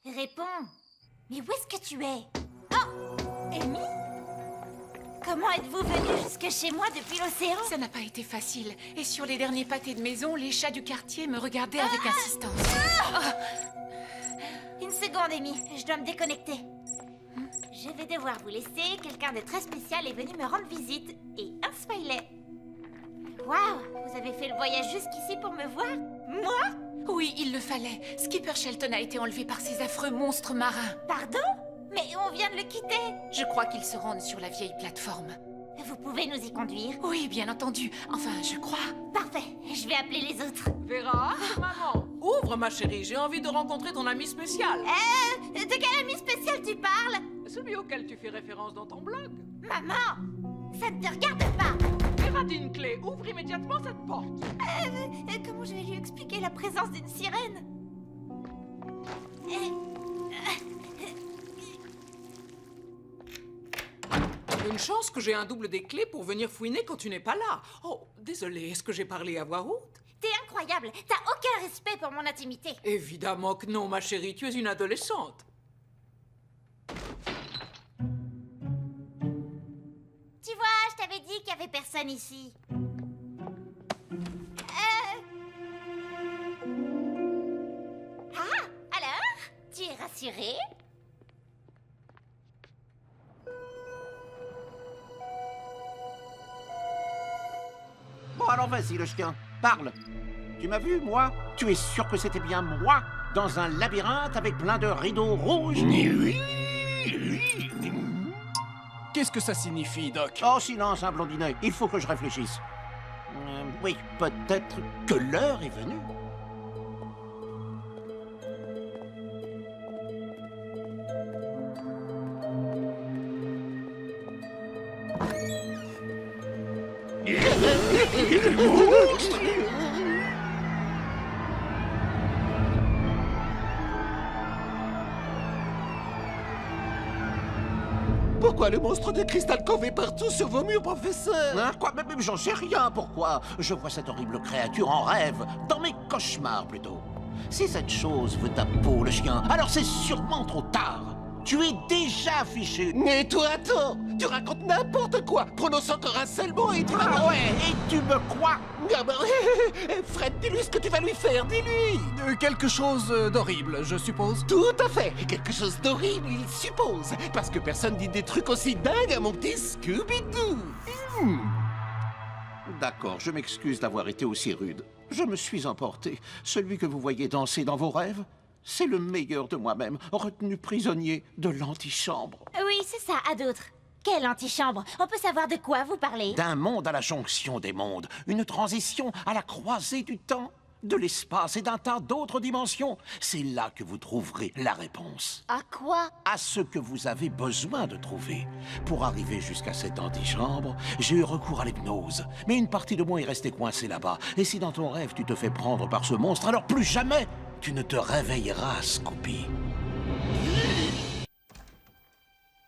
Réponds. Mais où est-ce que tu es? Oh, Amy? Comment êtes-vous venue jusque chez moi depuis l'océan? Ça n'a pas été facile. Et sur les derniers pâtés de maison, les chats du quartier me regardaient avec insistance. Une seconde, Amy. Je dois me déconnecter. Je vais devoir vous laisser. Quelqu'un de très spécial est venu me rendre visite. Et un smiley. Waouh! Vous avez fait le voyage jusqu'ici pour me voir? Moi? Oui, il le fallait. Skipper Shelton a été enlevé par ces affreux monstres marins. Pardon? Mais on vient de le quitter. Je crois qu'ils se rendent sur la vieille plateforme. Vous pouvez nous y conduire? Oui, bien entendu. Enfin, je crois. Parfait. Je vais appeler les autres. Vera, maman, ouvre ma chérie, j'ai envie de rencontrer ton ami spécial. De quel ami spécial tu parles? Celui auquel tu fais référence dans ton blog. Maman! Ça ne te regarde pas! Vera Dinkley, ouvre immédiatement cette porte. Comment je vais lui expliquer la présence d'une sirène? Une chance que j'ai un double des clés pour venir fouiner quand tu n'es pas là. Oh, désolé, est-ce que j'ai parlé à voix haute? T'es incroyable! T'as aucun respect pour mon intimité! Évidemment que non, ma chérie, tu es une adolescente. Tu vois, je t'avais dit qu'il y avait personne ici. Ah, alors? Tu es rassurée? Bon, alors vas-y, le chien, parle. Tu m'as vu, moi? Tu es sûr que c'était bien moi, dans un labyrinthe avec plein de rideaux rouges? Qu'est-ce que ça signifie, Doc? Oh, silence, un blondinet, il faut que je réfléchisse. Oui, peut-être que l'heure est venue. Pourquoi le monstre de cristal Cove est partout sur vos murs, professeur? Hein, quoi? Même j'en sais rien, pourquoi? Je vois cette horrible créature en rêve, dans mes cauchemars plutôt. Si cette chose veut ta peau, le chien, alors c'est sûrement trop tard. Tu es déjà fichu. Mais toi, attends! Tu racontes n'importe quoi! Prononce encore un seul mot et tu vas... Ah ouais, et tu me crois? Ah bah, Fred, dis-lui ce que tu vas lui faire, dis-lui! Quelque chose d'horrible, je suppose. Tout à fait! Quelque chose d'horrible, il suppose! Parce que personne dit des trucs aussi dingues à mon petit Scooby-Doo! D'accord, je m'excuse d'avoir été aussi rude. Je me suis emporté. Celui que vous voyez danser dans vos rêves, c'est le meilleur de moi-même, retenu prisonnier de l'antichambre. Oui, c'est ça, à d'autres. Quelle antichambre? On peut savoir de quoi vous parlez? D'un monde à la jonction des mondes, une transition à la croisée du temps, de l'espace et d'un tas d'autres dimensions. C'est là que vous trouverez la réponse. À quoi? À ce que vous avez besoin de trouver. Pour arriver jusqu'à cette antichambre, j'ai eu recours à l'hypnose. Mais une partie de moi est restée coincée là-bas. Et si dans ton rêve tu te fais prendre par ce monstre, alors plus jamais tu ne te réveilleras, Scooby.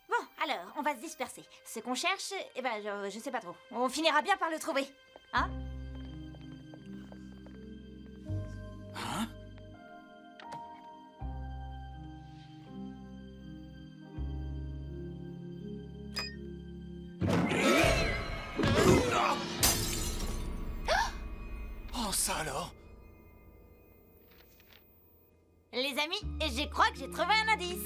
Bon, alors, on va se disperser. Ce qu'on cherche, eh ben, je sais pas trop. On finira bien par le trouver. Hein? Oh, ça alors? Les amis, je crois que j'ai trouvé un indice.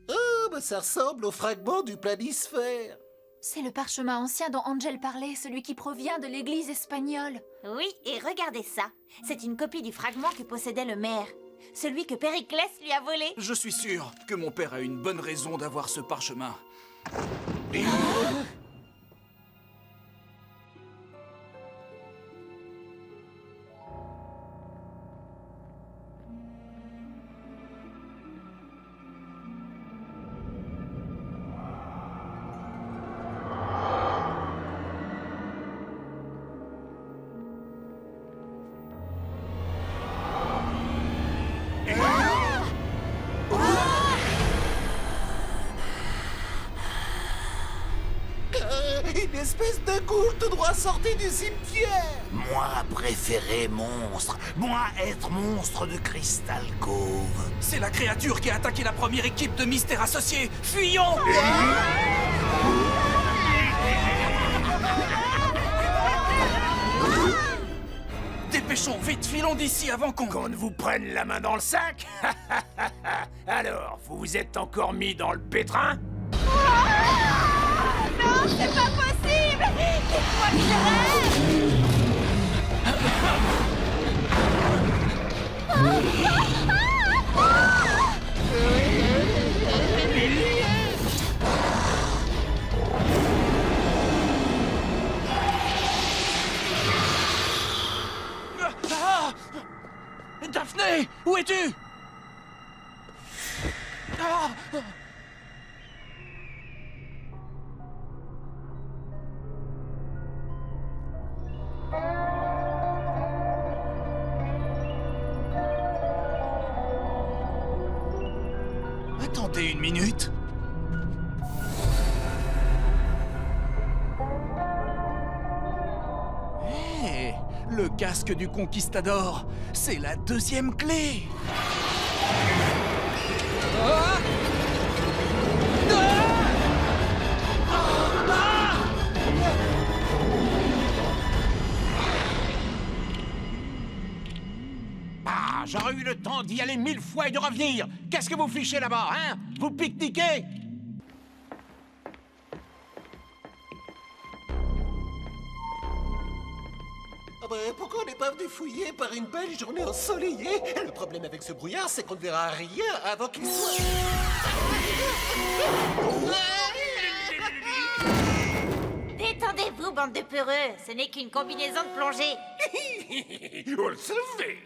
Oh, bah ça ressemble au fragment du planisphère! C'est le parchemin ancien dont Angel parlait, celui qui provient de l'église espagnole. Oui, et regardez ça. C'est une copie du fragment que possédait le maire. Celui que Périclès lui a volé. Je suis sûr que mon père a une bonne raison d'avoir ce parchemin. espèce de ghoul tout droit sorti du cimetière. Moi préféré monstre. Moi être monstre de Crystal Cove. C'est la créature qui a attaqué la première équipe de Mystère Associés. Fuyons! Dépêchons, vite, filons d'ici avant qu'on ne vous prenne la main dans le sac. Alors, vous vous êtes encore mis dans le pétrin? Non, c'est pas possible! Dites-moi que je rêve! Ah! Daphné, où es-tu? Ah! Attendez une minute. Hé, le casque du conquistador, c'est la deuxième clé. Ah, j'aurais eu le temps d'y aller 1000 fois et de revenir. Qu'est-ce que vous fichez là-bas, hein? Vous pique-niquez? Ah ben, pourquoi on n'est pas venu fouiller par une belle journée ensoleillée? Le problème avec ce brouillard, c'est qu'on ne verra rien avant qu'il soit... Détendez-vous, bande de peureux. Ce n'est qu'une combinaison de plongée. On le savait.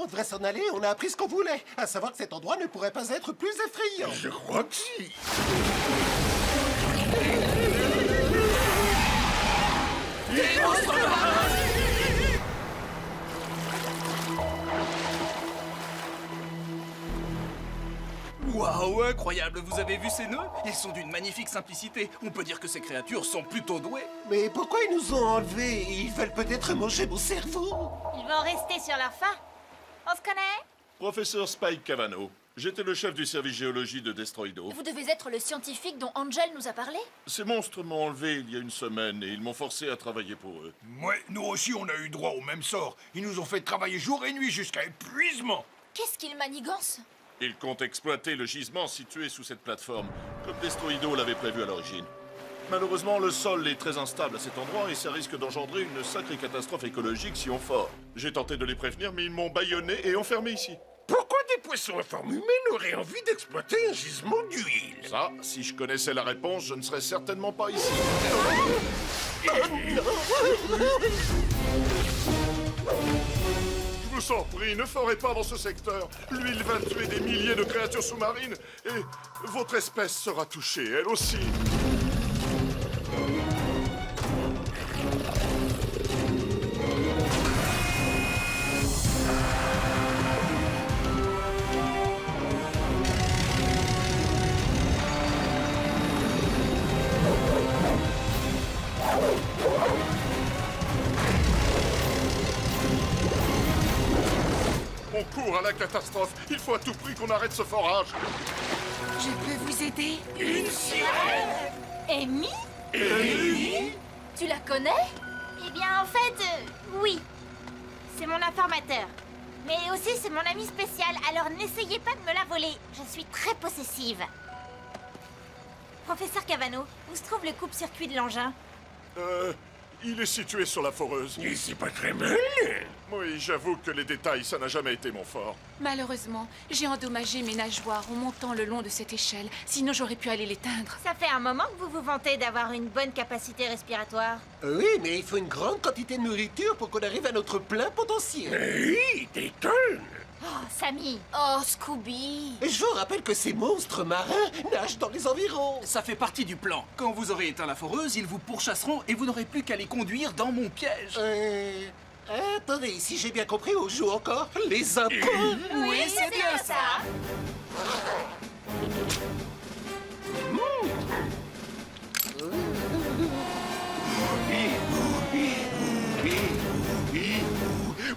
On devrait s'en aller, on a appris ce qu'on voulait. À savoir que cet endroit ne pourrait pas être plus effrayant. Je crois que si. Waouh, incroyable, vous avez vu ces nœuds? Ils sont d'une magnifique simplicité. On peut dire que ces créatures sont plutôt douées. Mais pourquoi ils nous ont enlevés? Ils veulent peut-être manger mon cerveau. Ils vont rester sur leur faim. On se connaît? Professeur Spike Cavano. J'étais le chef du service géologie de Destroido. Vous devez être le scientifique dont Angel nous a parlé? Ces monstres m'ont enlevé il y a une semaine et ils m'ont forcé à travailler pour eux. Ouais, nous aussi on a eu droit au même sort. Ils nous ont fait travailler jour et nuit jusqu'à épuisement. Qu'est-ce qu'il manigance? Ils comptent exploiter le gisement situé sous cette plateforme, comme Destroido l'avait prévu à l'origine. Malheureusement, le sol est très instable à cet endroit et ça risque d'engendrer une sacrée catastrophe écologique si on fort. J'ai tenté de les prévenir, mais ils m'ont bâillonné et enfermé ici. Pourquoi des poissons à forme humaine auraient envie d'exploiter un gisement d'huile? Ça, si je connaissais la réponse, je ne serais certainement pas ici. Je vous en prie, ne forez pas dans ce secteur. L'huile va tuer des milliers de créatures sous-marines et votre espèce sera touchée, elle aussi. On court à la catastrophe. Il faut à tout prix qu'on arrête ce forage. Je peux vous aider? Amy? Tu la connais? Eh bien, en fait, oui. C'est mon informateur. Mais aussi, c'est mon ami spécial, alors n'essayez pas de me la voler. Je suis très possessive. Professeur Cavano, où se trouve le coupe-circuit de l'engin? Il est situé sur la foreuse. Et c'est pas très mal. Oui, j'avoue que les détails, ça n'a jamais été mon fort. Malheureusement, j'ai endommagé mes nageoires en montant le long de cette échelle. Sinon, j'aurais pu aller l'éteindre. Ça fait un moment que vous vous vantez d'avoir une bonne capacité respiratoire. Oui, mais il faut une grande quantité de nourriture pour qu'on arrive à notre plein potentiel. Oui, détonne. Oh, Sammy! Oh, Scooby! Et je vous rappelle que ces monstres marins nagent dans les environs. Ça fait partie du plan. Quand vous aurez éteint la foreuse, ils vous pourchasseront et vous n'aurez plus qu'à les conduire dans mon piège. Attendez, si j'ai bien compris, on joue encore les impôts. Oui, c'est bien ça!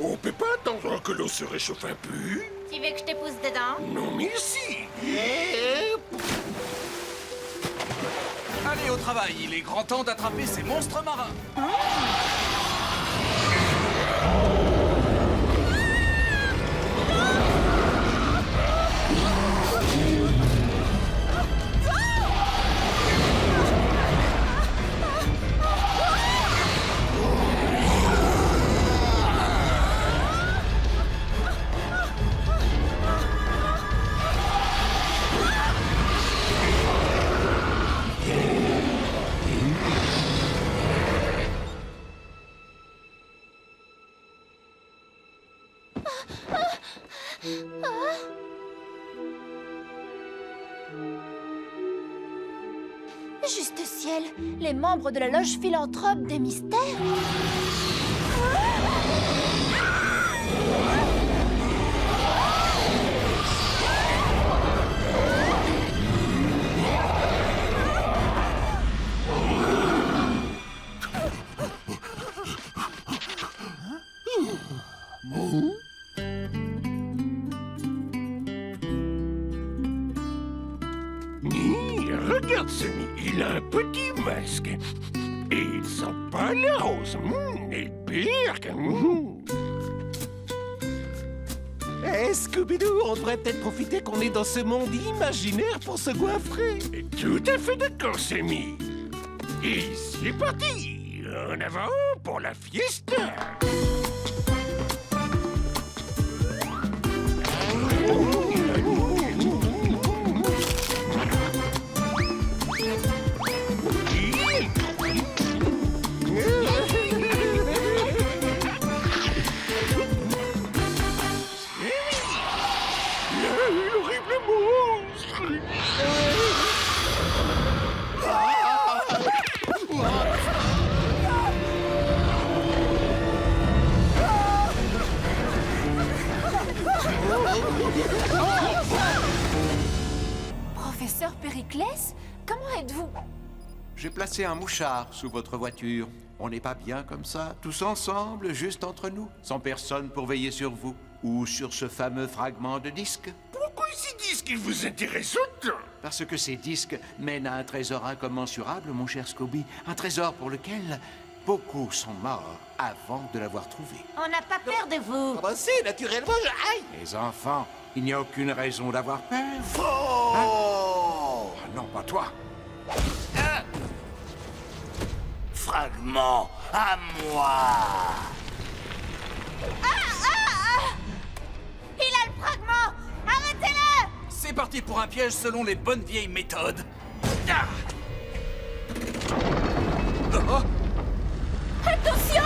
On peut pas attendre que l'eau se réchauffe un peu? Tu veux que je te pousse dedans? Non, merci. Allez au travail, il est grand temps d'attraper ces monstres marins. Juste ciel, les membres de la loge philanthrope des mystères. Regarde, Sony, il a un petit masque. Et il sent pas la rose. Et pire que... Scooby-Doo, on devrait peut-être profiter qu'on est dans ce monde imaginaire pour se goinfrer. Tout à fait d'accord, Sammy. Et c'est parti. En avant pour la fiesta. Professeur Périclès, comment êtes-vous? J'ai placé un mouchard sous votre voiture. On n'est pas bien comme ça, tous ensemble, juste entre nous, sans personne pour veiller sur vous ou sur ce fameux fragment de disque. Pourquoi ces disques vous intéressent autant? Parce que ces disques mènent à un trésor incommensurable, mon cher Scooby. Un trésor pour lequel beaucoup sont morts avant de l'avoir trouvé. On n'a pas peur de vous. Ah bah si, naturellement, aïe! Les enfants, il n'y a aucune raison d'avoir peur. Faux! Ah non, pas toi. Fragment à moi. Il a le fragment. Arrêtez-le. C'est parti pour un piège selon les bonnes vieilles méthodes. Ah. Oh. Attention!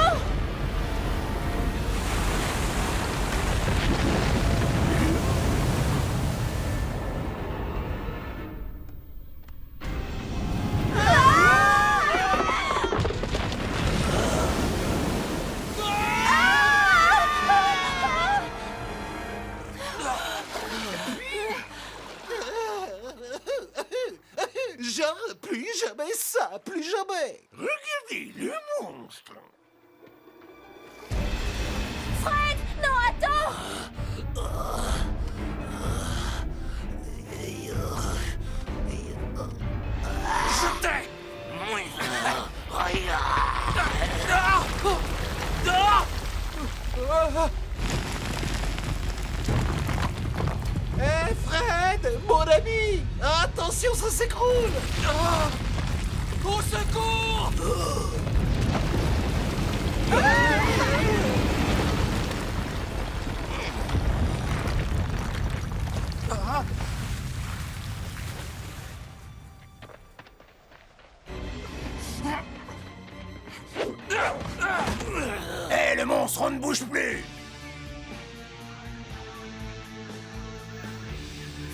Genre, plus jamais ça, plus jamais! Regardez le monstre! Fred! Non, attends! Je t'ai. Hé, Fred, mon ami! Attention, ça s'écroule! Au secours! Hé, le monstre, on ne bouge plus.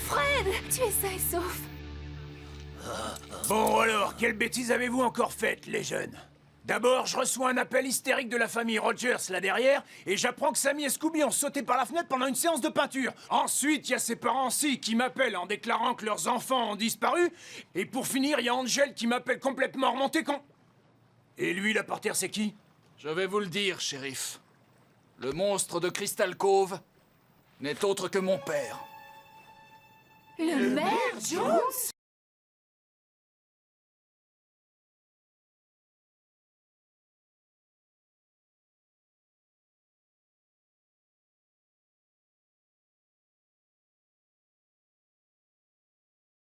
Fred! Tu es sain et sauf. Bon alors, quelle bêtise avez-vous encore faite, les jeunes? D'abord, je reçois un appel hystérique de la famille Rogers là derrière, et j'apprends que Sammy et Scooby ont sauté par la fenêtre pendant une séance de peinture. Ensuite, il y a ses parents-ci qui m'appellent en déclarant que leurs enfants ont disparu. Et pour finir, il y a Angel qui m'appelle complètement remonté quand... Et lui, là par terre, c'est qui? Je vais vous le dire, shérif. Le monstre de Crystal Cove n'est autre que mon père. Le maire Jones?